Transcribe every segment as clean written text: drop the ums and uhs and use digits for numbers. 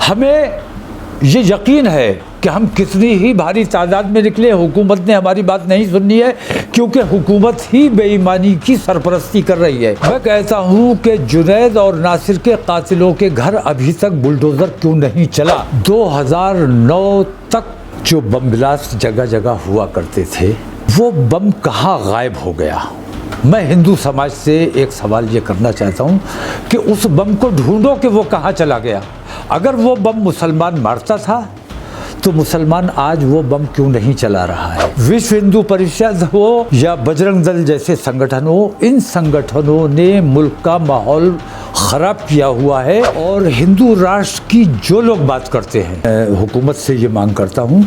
हमें ये यकीन है कि हम कितनी ही भारी तादाद में निकले, हुकूमत ने हमारी बात नहीं सुननी है, क्योंकि हुकूमत ही बेईमानी की सरपरस्ती कर रही है। मैं कहता हूँ कि जुनैद और नासिर के कातिलों के घर अभी तक बुलडोज़र क्यों नहीं चला। 2009 तक जो बम ब्लास्ट जगह जगह हुआ करते थे, वो बम कहाँ गायब हो गया। मैं हिंदू समाज से एक सवाल ये करना चाहता हूँ कि उस बम को ढूंढो कि वो कहाँ चला गया। अगर वो बम मुसलमान मारता था तो मुसलमान आज वो बम क्यों नहीं चला रहा है। विश्व हिंदू परिषद हो या बजरंग दल जैसे संगठन हो, इन संगठनों ने मुल्क का माहौल ख़राब किया हुआ है। और हिंदू राष्ट्र की जो लोग बात करते हैं, हुकूमत से ये मांग करता हूँ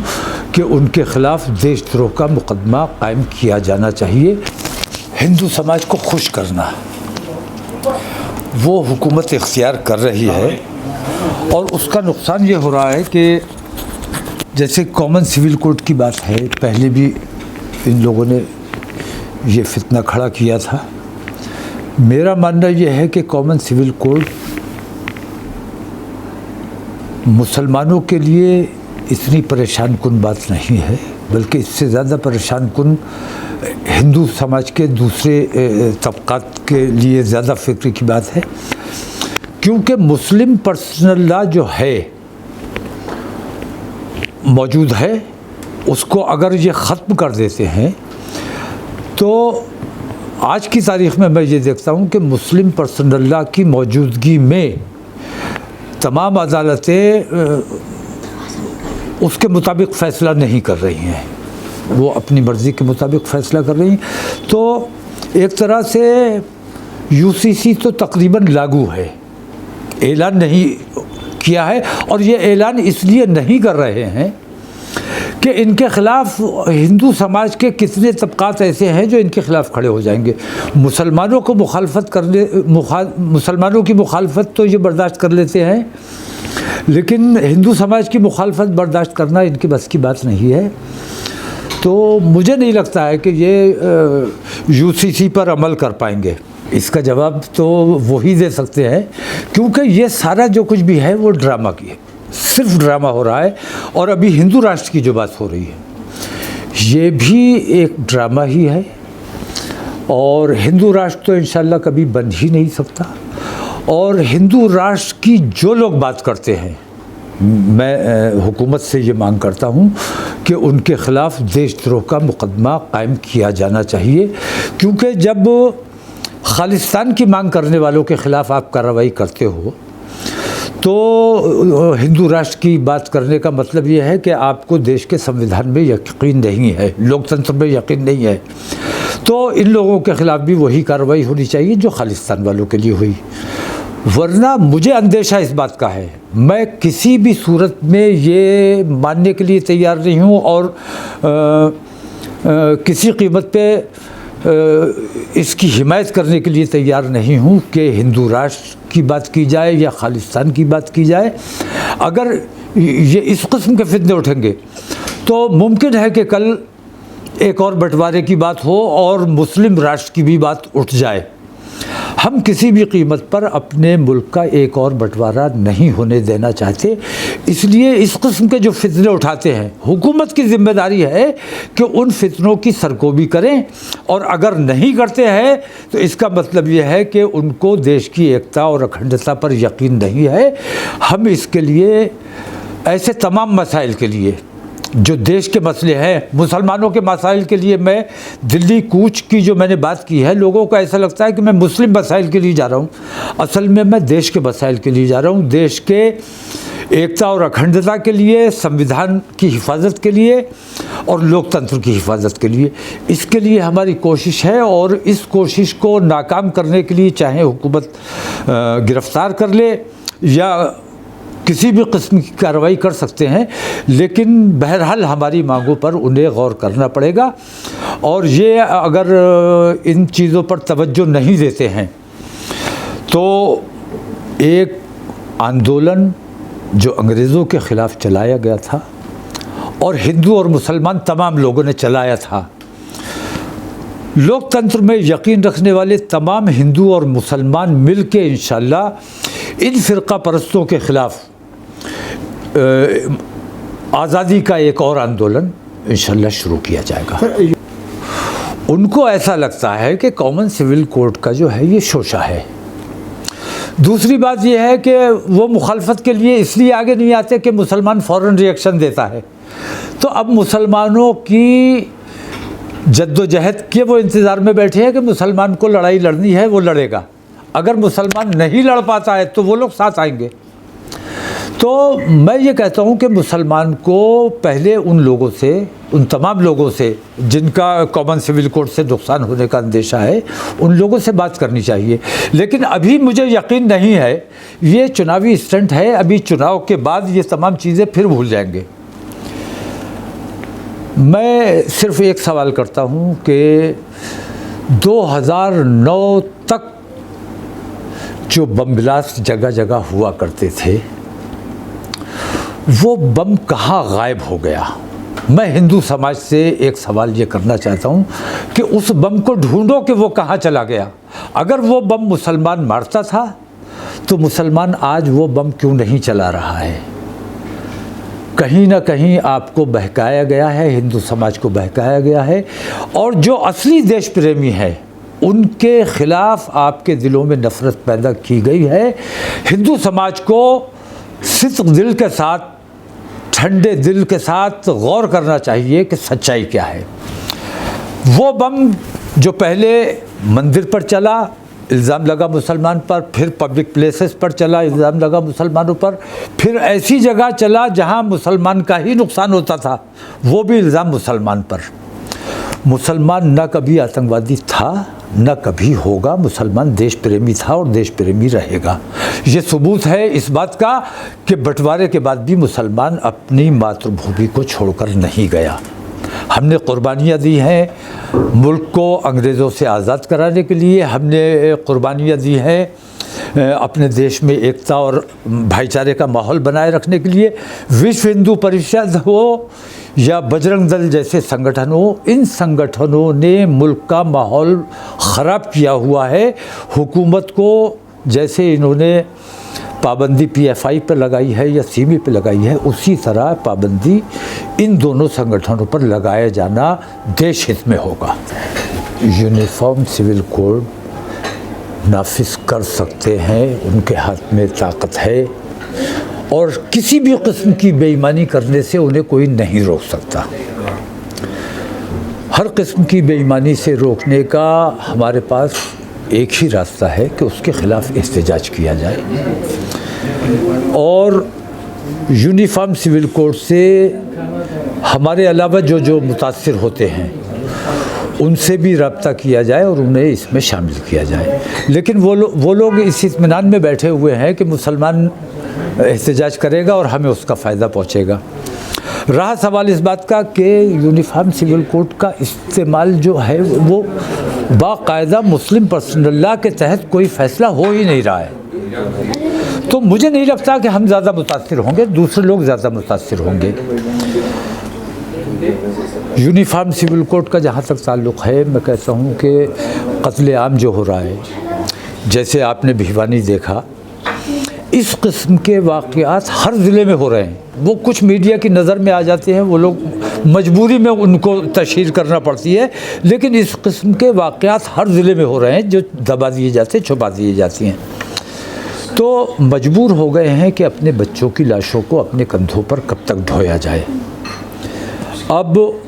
कि उनके ख़िलाफ़ देशद्रोह का मुकदमा कायम किया जाना चाहिए। हिंदू समाज को खुश करना वो हुकूमत इख्तियार कर रही है, और उसका नुकसान ये हो रहा है कि जैसे कॉमन सिविल कोड की बात है, पहले भी इन लोगों ने ये फितना खड़ा किया था। मेरा मानना यह है कि कॉमन सिविल कोड मुसलमानों के लिए इतनी परेशान कुन बात नहीं है, बल्कि इससे ज़्यादा परेशान कुन हिंदू समाज के दूसरे तबक़ात के लिए ज़्यादा फ़िक्र की बात है। क्योंकि मुस्लिम पर्सनल लॉ जो है मौजूद है, उसको अगर ये ख़त्म कर देते हैं तो आज की तारीख़ में मैं ये देखता हूँ कि मुस्लिम पर्सनल लॉ की मौजूदगी में तमाम अदालतें उसके मुताबिक फ़ैसला नहीं कर रही हैं, वो अपनी मर्ज़ी के मुताबिक फ़ैसला कर रही हैं। तो एक तरह से यूसीसी तो तकरीबन लागू है, ऐलान नहीं किया है, और ये ऐलान इसलिए नहीं कर रहे हैं कि इनके ख़िलाफ़ हिंदू समाज के कितने तबक़ात ऐसे हैं जो इनके ख़िलाफ़ खड़े हो जाएंगे। मुसलमानों को मुसलमानों की मुखालफत तो ये बर्दाश्त कर लेते हैं, लेकिन हिंदू समाज की मुखालफत बर्दाश्त करना इनकी बस की बात नहीं है। तो मुझे नहीं लगता है कि ये यूसीसी पर अमल कर पाएंगे। इसका जवाब तो वही दे सकते हैं, क्योंकि ये सारा जो कुछ भी है वो ड्रामा की है, सिर्फ ड्रामा हो रहा है। और अभी हिंदू राष्ट्र की जो बात हो रही है, ये भी एक ड्रामा ही है, और हिंदू राष्ट्र तो इंशाल्लाह कभी बन ही नहीं सकता। और हिंदू राष्ट्र की जो लोग बात करते हैं, मैं हुकूमत से ये मांग करता हूँ कि उनके ख़िलाफ़ देशद्रोह का मुकदमा कायम किया जाना चाहिए। क्योंकि जब खालिस्तान की मांग करने वालों के ख़िलाफ़ आप कार्रवाई करते हो तो हिंदू राष्ट्र की बात करने का मतलब ये है कि आपको देश के संविधान में यकीन नहीं है, लोकतंत्र में यकीन नहीं है। तो इन लोगों के ख़िलाफ़ भी वही कार्रवाई होनी चाहिए जो खालिस्तान वालों के लिए हुई। वरना मुझे अंदेशा इस बात का है, मैं किसी भी सूरत में ये मानने के लिए तैयार नहीं हूँ और किसी कीमत पे इसकी हिमायत करने के लिए तैयार नहीं हूँ कि हिंदू राष्ट्र की बात की जाए या खालिस्तान की बात की जाए। अगर ये इस किस्म के फितने उठेंगे तो मुमकिन है कि कल एक और बंटवारे की बात हो और मुस्लिम राष्ट्र की भी बात उठ जाए। हम किसी भी कीमत पर अपने मुल्क का एक और बंटवारा नहीं होने देना चाहते, इसलिए इस किस्म के जो फितने उठाते हैं, हुकूमत की ज़िम्मेदारी है कि उन फितनों की सरकोबी करें। और अगर नहीं करते हैं तो इसका मतलब यह है कि उनको देश की एकता और अखंडता पर यकीन नहीं है। हम इसके लिए ऐसे तमाम मसाइल के लिए जो देश के मसले हैं, मुसलमानों के मसाइल के लिए मैं दिल्ली कूच की जो मैंने बात की है, लोगों को ऐसा लगता है कि मैं मुस्लिम मसाइल के लिए जा रहा हूँ, असल में मैं देश के मसाइल के लिए जा रहा हूँ, देश के एकता और अखंडता के लिए, संविधान की हिफाजत के लिए और लोकतंत्र की हिफाजत के लिए। इसके लिए हमारी कोशिश है, और इस कोशिश को नाकाम करने के लिए चाहे हुकूमत गिरफ़्तार कर ले या किसी भी किस्म की कार्रवाई कर सकते हैं, लेकिन बहरहाल हमारी मांगों पर उन्हें गौर करना पड़ेगा। और ये अगर इन चीज़ों पर तवज्जो नहीं देते हैं तो एक आंदोलन जो अंग्रेज़ों के ख़िलाफ़ चलाया गया था और हिंदू और मुसलमान तमाम लोगों ने चलाया था, लोकतंत्र में यकीन रखने वाले तमाम हिंदू और मुसलमान मिल के इंशाअल्लाह इन फ़िरका परस्तों के ख़िलाफ़ आज़ादी का एक और आंदोलन इंशाल्लाह शुरू किया जाएगा। उनको ऐसा लगता है कि कॉमन सिविल कोड का जो है ये शोशा है। दूसरी बात ये है कि वो मुखालफत के लिए इसलिए आगे नहीं आते कि मुसलमान फ़ौरन रिएक्शन देता है। तो अब मुसलमानों की जद्दोजहद के वो इंतज़ार में बैठे हैं कि मुसलमान को लड़ाई लड़नी है, वो लड़ेगा। अगर मुसलमान नहीं लड़ पाता है तो वो लोग साथ आएंगे। तो मैं ये कहता हूँ कि मुसलमान को पहले उन लोगों से, उन तमाम लोगों से जिनका कॉमन सिविल कोड से नुकसान होने का अंदेशा है, उन लोगों से बात करनी चाहिए। लेकिन अभी मुझे यकीन नहीं है, ये चुनावी स्टंट है। अभी चुनाव के बाद ये तमाम चीज़ें फिर भूल जाएंगे। मैं सिर्फ एक सवाल करता हूँ कि 2009 तक जो बम ब्लास्ट जगह जगह हुआ करते थे, वो बम कहाँ गायब हो गया? मैं हिंदू समाज से एक सवाल ये करना चाहता हूँ कि उस बम को ढूंढो कि वो कहाँ चला गया। अगर वो बम मुसलमान मारता था तो मुसलमान आज वो बम क्यों नहीं चला रहा है? कहीं ना कहीं आपको बहकाया गया है, हिंदू समाज को बहकाया गया है। और जो असली देश प्रेमी है उनके ख़िलाफ़ आपके दिलों में नफ़रत पैदा की गई है। हिंदू समाज को सिद्क़ दिल के साथ, ठंडे दिल के साथ गौर करना चाहिए कि सच्चाई क्या है। वो बम जो पहले मंदिर पर चला, इल्ज़ाम लगा मुसलमान पर, फिर पब्लिक प्लेसेस पर चला, इल्ज़ाम लगा मुसलमानों पर, फिर ऐसी जगह चला जहां मुसलमान का ही नुकसान होता था, वो भी इल्ज़ाम मुसलमान पर। मुसलमान न कभी आतंकवादी था, न कभी होगा। मुसलमान देश प्रेमी था और देश प्रेमी रहेगा। ये सबूत है इस बात का कि बंटवारे के बाद भी मुसलमान अपनी मातृभूमि को छोड़कर नहीं गया। हमने कुर्बानियाँ दी हैं मुल्क को अंग्रेज़ों से आज़ाद कराने के लिए, हमने कुर्बानियाँ दी हैं अपने देश में एकता और भाईचारे का माहौल बनाए रखने के लिए। विश्व हिंदू परिषद हो या बजरंग दल जैसे संगठन हो, इन संगठनों ने मुल्क का माहौल ख़राब किया हुआ है। हुकूमत को जैसे इन्होंने पाबंदी PFI पर लगाई है या CB पर लगाई है, उसी तरह पाबंदी इन दोनों संगठनों पर लगाया जाना देश हित में होगा। यूनिफॉर्म सिविल कोड नाफिज कर सकते हैं, उनके हाथ में ताकत है और किसी भी किस्म की बेईमानी करने से उन्हें कोई नहीं रोक सकता। हर किस्म की बेईमानी से रोकने का हमारे पास एक ही रास्ता है कि उसके ख़िलाफ़ एहतजाज किया जाए और यूनिफॉर्म सिविल कोड से हमारे अलावा जो जो मुतासिर होते हैं उनसे भी रब्ता किया जाए और उन्हें इसमें शामिल किया जाए। लेकिन वो लोग इस इत्मीनान में बैठे हुए हैं कि मुसलमान एहतजाज करेगा और हमें उसका फ़ायदा पहुँचेगा। रहा सवाल इस बात का कि यूनिफॉर्म सिविल कोड का इस्तेमाल जो है वो बाकायदा मुस्लिम पर्सनल लॉ के तहत कोई फ़ैसला हो ही नहीं रहा है। तो मुझे नहीं लगता कि हम ज़्यादा मुतासिर होंगे, दूसरे लोग ज़्यादा मुतासिर होंगे। यूनिफॉर्म सिविल कोड का जहाँ तक ताल्लुक़ है, मैं कहता हूँ कि कत्ल आम जो हो रहा है, जैसे आपने भिवानी देखा, इस किस्म के वाक़यात हर ज़िले में हो रहे हैं। वो कुछ मीडिया की नज़र में आ जाते हैं, वो लोग मजबूरी में उनको तशहीर करना पड़ती है, लेकिन इस किस्म के वाक़यात हर ज़िले में हो रहे हैं जो दबा दिए जाते हैं, छुपा दिए जाती हैं। तो मजबूर हो गए हैं कि अपने बच्चों की लाशों को अपने कंधों पर कब तक ढोया जाए। अब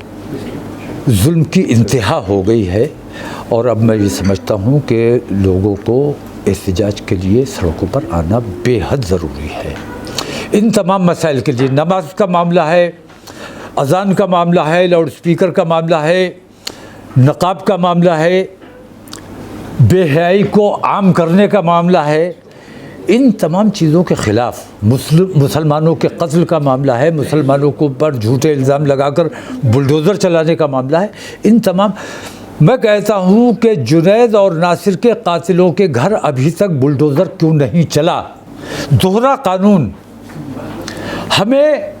जुल्म की इंतहा हो गई है और अब मैं ये समझता हूँ कि लोगों को एहतजाज के लिए सड़कों पर आना बेहद ज़रूरी है। इन तमाम मसाइल के लिए, नमाज का मामला है, अज़ान का मामला है, लाउड स्पीकर का मामला है, नक़ाब का मामला है, बेहयाई को आम करने का मामला है, इन तमाम चीज़ों के ख़िलाफ़ मुसलमानों के कत्ल का मामला है, मुसलमानों को पर झूठे इल्ज़ाम लगाकर बुलडोज़र चलाने का मामला है। इन तमाम, मैं कहता हूँ कि जुनैद और नासिर के कातिलों के घर अभी तक बुलडोज़र क्यों नहीं चला? दोहरा कानून, हमें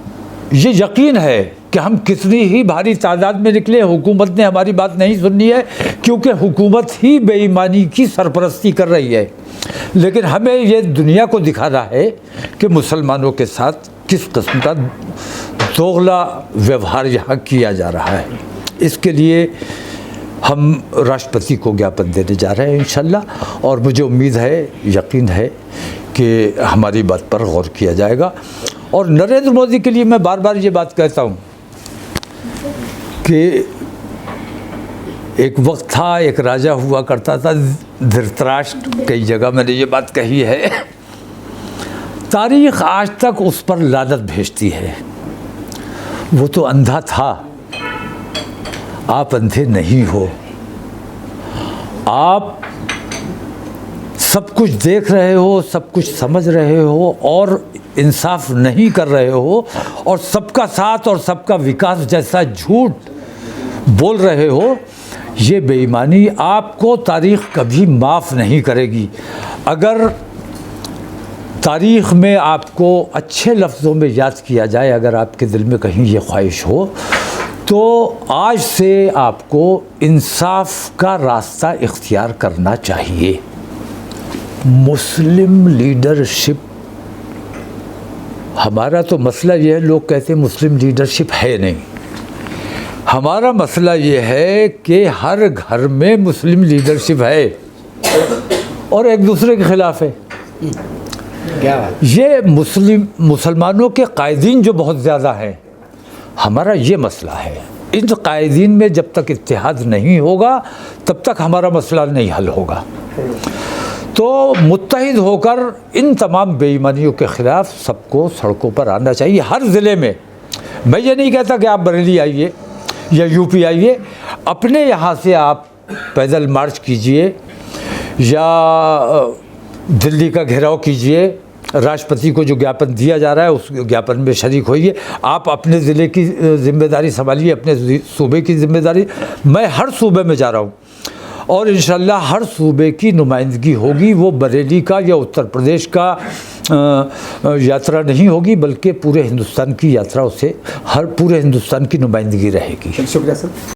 ये यकीन है कि हम कितनी ही भारी तादाद में निकले, हुकूमत ने हमारी बात नहीं सुननी है, क्योंकि हुकूमत ही बेईमानी की सरपरस्ती कर रही है। लेकिन हमें ये दुनिया को दिखाना है कि मुसलमानों के साथ किस किस्म का दोगला व्यवहार यहाँ किया जा रहा है। इसके लिए हम राष्ट्रपति को ज्ञापन देने जा रहे हैं इंशाल्लाह, और मुझे उम्मीद है, यकीन है कि हमारी बात पर गौर किया जाएगा। और नरेंद्र मोदी के लिए मैं बार बार ये बात कहता हूँ कि एक वक्त था, एक राजा हुआ करता था धृतराष्ट्र, कई जगह मैंने ये बात कही है, तारीख़ आज तक उस पर लानत भेजती है। वो तो अंधा था, आप अंधे नहीं हो, आप सब कुछ देख रहे हो, सब कुछ समझ रहे हो और इंसाफ नहीं कर रहे हो, और सबका साथ और सबका विकास जैसा झूठ बोल रहे हो। ये बेईमानी आपको तारीख़ कभी माफ़ नहीं करेगी। अगर तारीख़ में आपको अच्छे लफ्ज़ों में याद किया जाए, अगर आपके दिल में कहीं ये ख्वाहिश हो, तो आज से आपको इंसाफ का रास्ता इख्तियार करना चाहिए। मुस्लिम लीडरशिप, हमारा तो मसला ये है, लोग कहते हैं मुस्लिम लीडरशिप है नहीं। हमारा मसला ये है कि हर घर में मुस्लिम लीडरशिप है और एक दूसरे के ख़िलाफ़ है। क्या बात? ये मुसलमानों के कायदीन जो बहुत ज़्यादा हैं, हमारा ये मसला है। इन कायदीन में जब तक इत्तेहाद नहीं होगा तब तक हमारा मसला नहीं हल होगा। तो मुत्तहिद होकर इन तमाम बेईमानियों के ख़िलाफ़ सबको सड़कों पर आना चाहिए, हर ज़िले में। मैं ये नहीं कहता कि आप बरेली आइए या यूपी आइए, अपने यहाँ से आप पैदल मार्च कीजिए या दिल्ली का घेराव कीजिए, राष्ट्रपति को जो ज्ञापन दिया जा रहा है उस ज्ञापन में शरीक होइए। आप अपने ज़िले की ज़िम्मेदारी संभालिए, अपने सूबे की ज़िम्मेदारी। मैं हर सूबे में जा रहा हूँ और इंशाल्लाह हर सूबे की नुमाइंदगी होगी। वो बरेली का या उत्तर प्रदेश का यात्रा नहीं होगी, बल्कि पूरे हिंदुस्तान की यात्रा, उसे हर पूरे हिंदुस्तान की नुमाइंदगी रहेगी। शुक्रिया सर।